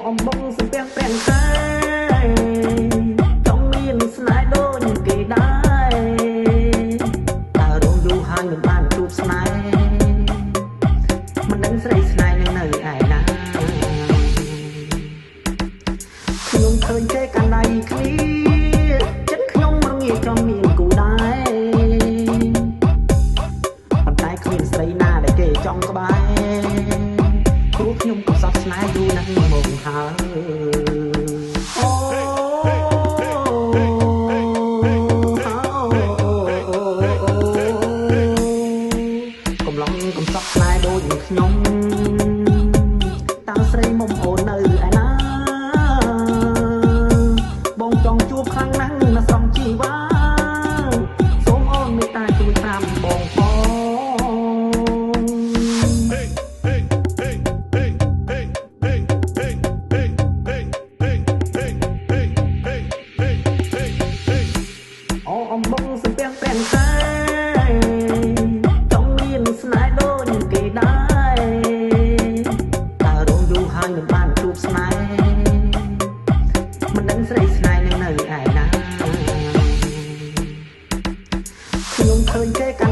អំបងសំពះប្រាំងតែចង់មានស្នេហ៍ដូចគេដែរតើរងយូរហើយមិនបានជួបស្នេហ៍មិនដឹងស្រីស្នេហ៍នឹងនៅឯណាខ្ញុំឃើញគេកាន់ដៃគ្នាចិត្តខ្ញុំរងាចង់មានគូដែរប៉ុន្តែគ្មានស្រីណាដែលគេចង់ក្បែរព្រោះខ្ញុំក៏សោកស្នេហ៍យូរណាស់មកហើយកំឡុងកំសត់ស្នេហ៍ដូចខ្ញុំតើស្រីមុំអូននៅឯណាបងចង់ជួបខ្លាំងណាស់ណាស្រង់ជីវ៉ាសូមអូនមេត្តាជួយតាមបងផងអំបងសំពះប្រាំងតែចង់មានស្នេហ៍ដូចគេដែរតើរងយូរហើយមិនបានជួបស្នេហ៍មិនដឹងស្រីស្នេហ៍នឹងនៅឯណាខ្ញុំឃើញគេកាន់